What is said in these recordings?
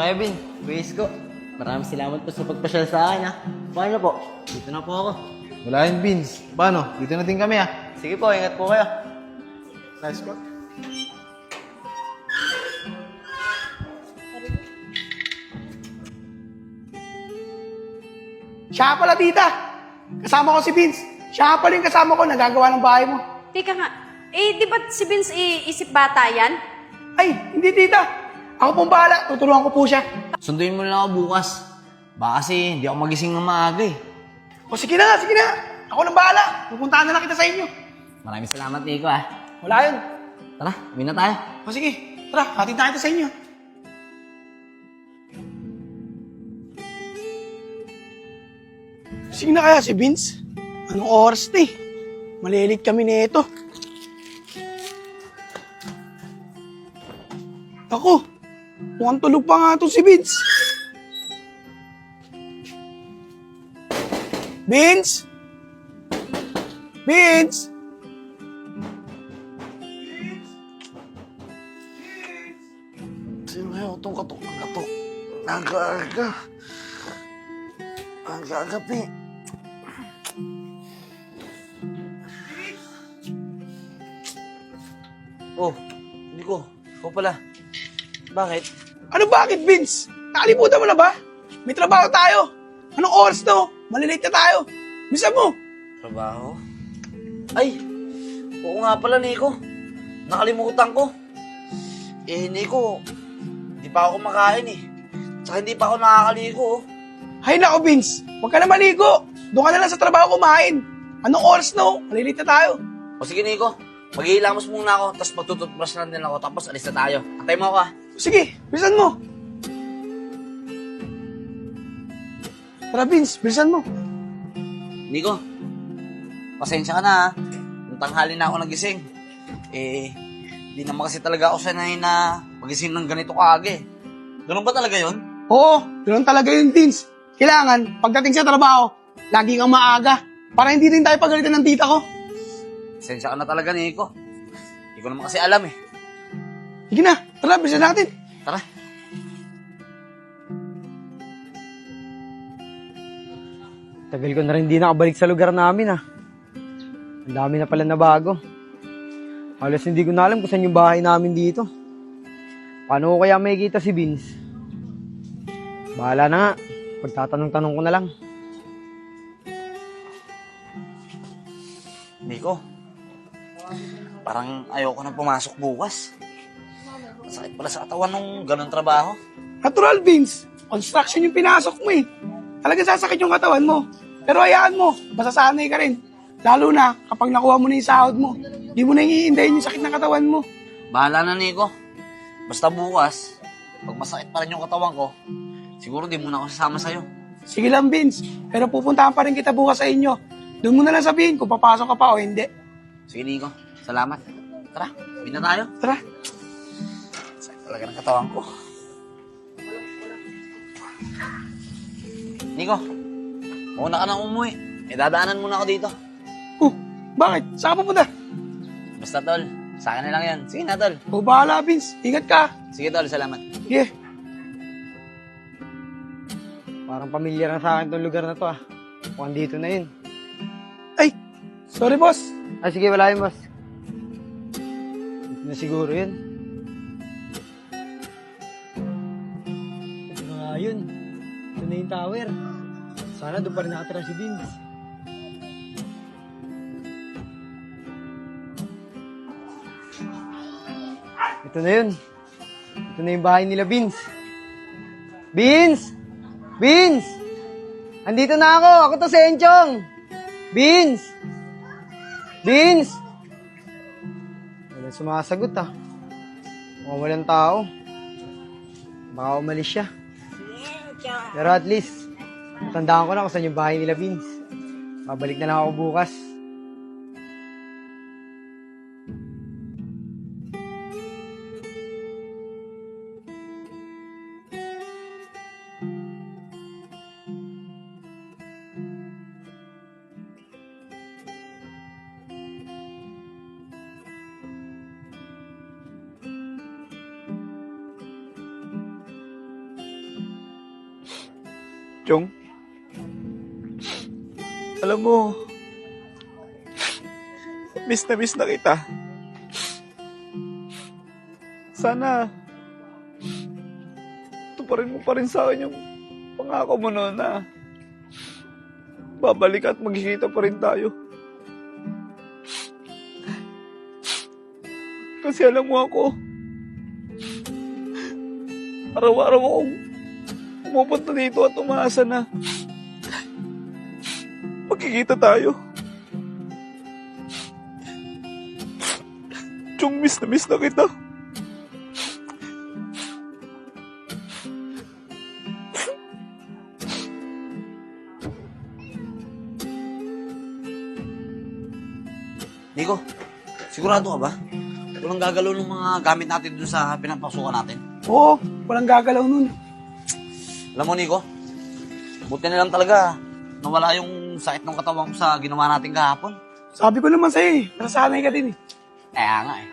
Kevin, Kuya ko. Maraming salamat po sa pagpasyal sa akin, ha. Paano po? Dito na po ako. Wala yun, Vince. Paano? Dito na din kami, ah. Sige po, ingat po kayo. Nice ko. Siya pala, tita. Kasama ko si Vince. Siya pala yung kasama ko, nagagawa ng bahay mo. Teka nga, di ba si Vince isip bata yan? Ay, hindi, tita. Ako pong bahala. Tutulungan ko po siya. Sunduin mo lang ako bukas. Baka kasi hindi ako magising ng maaga, eh. O sige na nga, sige na. Ako nang bahala. Pupuntahan na lang kita sa inyo. Maraming salamat, Nico, ha. Wala yun. Tara, uwi na tayo. O sige, tara, hatid na kita sa inyo. Sige na kaya si Vince. Anong oras na eh? Malilit kami nito. Ako, mukhang tulog pa nga to si Vince. Vince? Vince? Sino kaya itong katok ng katok? Aga-aga. Aga-agapi. Oh, Nico, ikaw pala. Bakit? Ano bakit, Vince? Nakalimutan mo na ba? May trabaho tayo. Anong oras to? Malilate na tayo. Bisa mo. Trabaho? Ay, oo nga pala, Nico. Nakalimutan ko. Nico, di pa ako kumakain, eh. Tsaka hindi pa ako nakakaligo, oh. Hay nako, Vince. Huwag ka na maligo. Doon ka na lang sa trabaho kumain. Anong oras no? Malilate na tayo. O sige, Nico. Maghihilamos muna ako, tapos magtututbrush na din ako, tapos alis na tayo. Antay mo ako, ha. Sige, bilisan mo. Tara, Vince, bilisan mo. Nico, pasensya ka na, ha. Nung tanghali na ako nagising. Di naman kasi talaga ako sanay na magising ng ganito kaagi. Ganun ba talaga yun? Oo, ganoon talaga yun, Vince. Kailangan, pagdating sa trabaho, lagi kang maaga. Para hindi rin tayo pagalitan ng tita ko. Pasensya ka na talaga, Nico. Hindi ko naman kasi alam, eh. Sige na, tara, bilisan natin. Tara. Tagal ko na rin di nakabalik sa lugar namin, ah. Ang dami na pala na bago. Halos hindi ko na alam kung saan yung bahay namin dito. Paano ko kaya makikita si Vince? Bahala na nga. Pagtatanong-tanong ko na lang. Nico, parang ayoko na pumasok bukas. Sakit pala sa katawan nung ganun trabaho. Natural, Vince. Construction yung pinasok mo eh. Talaga sasakit yung katawan mo. Pero hayaan mo, masasanay ka rin. Lalo na kapag nakuha mo na yung sahod mo. Di mo na iindayin yung sakit ng katawan mo. Bahala na, Nico. Basta bukas, pag masakit pa rin yung katawan ko, siguro di mo na ako sasama sa'yo. Sige lang, Vince. Pero pupuntahan pa rin kita bukas sa inyo. Doon mo na lang sabihin kung papasok ka pa o hindi. Sige, Nico. Salamat. Tara, uwi na tayo. Tara. Sakit talaga ng katawan ko. Nico, mauna ka nang umuwi. Dadaanan muna ako dito. Bakit? Saan ka pupunta? Basta, tol. Sa akin na lang yan. Sige na, tol. O bahala, Vince. Ingat ka. Sige, tol. Salamat. Yeah. Parang pamilyar na sa akin tong lugar na to, ah. Mukhang dito na yun. Ay, sorry, boss. Ah, sige, wala yun, boss. Dito na siguro yun. Ito na nga yun. Ito na yung tower. Sana doon pa rin nakatira si Vince. Ito na yun. Ito na yung bahay nila, Vince. Vince! Vince! Andito na ako! Ako to si Enchong! Vince! Vince! Walang sumasagot, ah. Mukhang walang tao. Baka umalis siya. Pero at least, tandaan ko na kung saan yung bahay nila, Vince. Babalik na lang ako bukas. Chong, alam mo, miss na kita. Sana, tuparin mo pa rin sa akin yung pangako mo noon na babalik at magkikita pa rin tayo. Kasi alam mo ako, araw-araw akong pumupunta dito at umaasa na magkikita tayo. Chong, miss na kita. Nico, sigurado ka ba? Walang gagalaw ng mga gamit natin dun sa pinapasukan natin. Oo, walang gagalaw nun. Alam mo, Nico, buti na lang talaga nawala yung sakit ng katawan ko sa ginawa natin kahapon. Sabi ko naman sa'yo nasasanay ka din Kaya nga eh.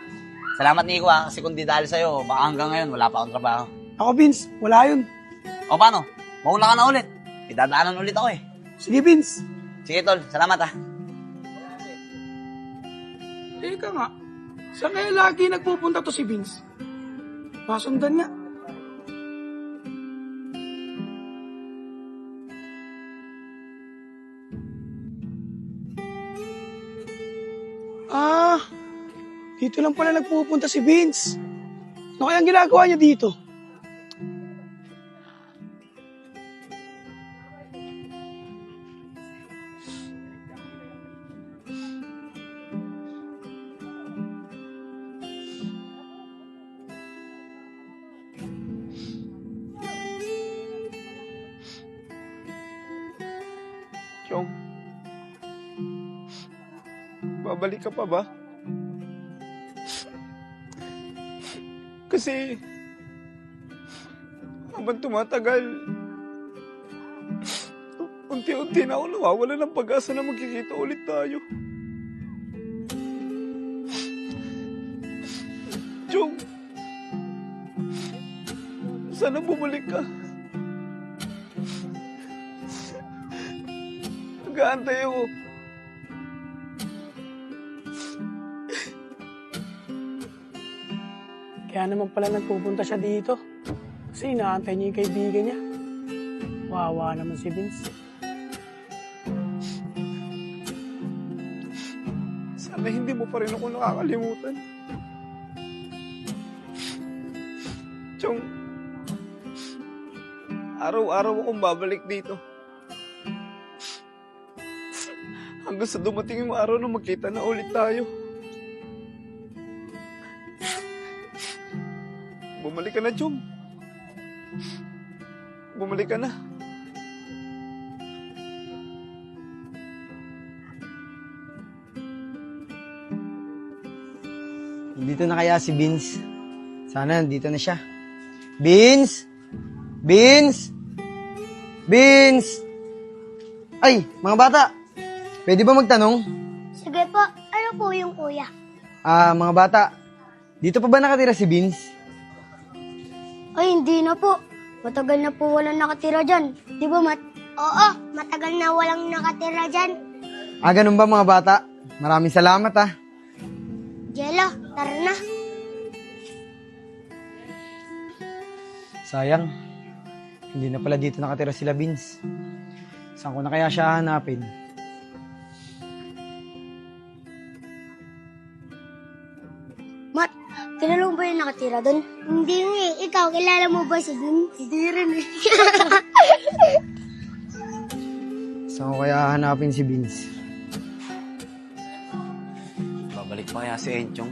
Salamat, Nico, kasi kung di dahil sa'yo, baka hanggang ngayon wala pa akong trabaho. Ako, Vince, wala yun. O paano? Mauna ka na ulit. Idadaanan ulit ako eh. Sige, Vince. Sige, tol. Salamat ah. Teka nga, saan kaya lagi nagpupunta to si Vince? Masundan nga. Ah, dito lang pala nagpupunta si Vince. Ano kaya ang ginagawa niya dito? Chong, babalik ka pa ba? Kasi, habang tumatagal, unti-unti na ako nawawala ng pag-asa na magkikita ulit tayo. Chong, sana bumalik ka. Nag-aantay ako. Kaya naman pala nagpupunta siya dito. Kasi inaantay niya yung kaibigan niya. Wawa naman si Vince. Sana hindi mo pa rin ako nakakalimutan. Chong, araw-araw akong babalik dito. Hanggang sa dumating yung araw na magkita na ulit tayo. Bumalik ka na, Chong. Bumalik ka na. Dito na kaya si Vince? Sana nandito na siya. Vince! Vince! Vince! Ay, mga bata! Pwede ba magtanong? Sige po, ano po yung kuya? Mga bata, dito pa ba nakatira si Vince? Ay, hindi na po. Matagal na po walang nakatira dyan. Di ba, Mat? Oo, matagal na walang nakatira dyan. Ganun ba mga bata? Maraming salamat Jello, tara na. Sayang, hindi na pala dito nakatira sila Vince. Saan ko na kaya siya hanapin? Mat, kilala mo ba yung nakatira doon? Hindi nga eh. Ikaw, kilala mo ba si Dun? Hindi rin eh. Saan ko kaya hanapin si Vince? Babalik pa kaya si Enchong?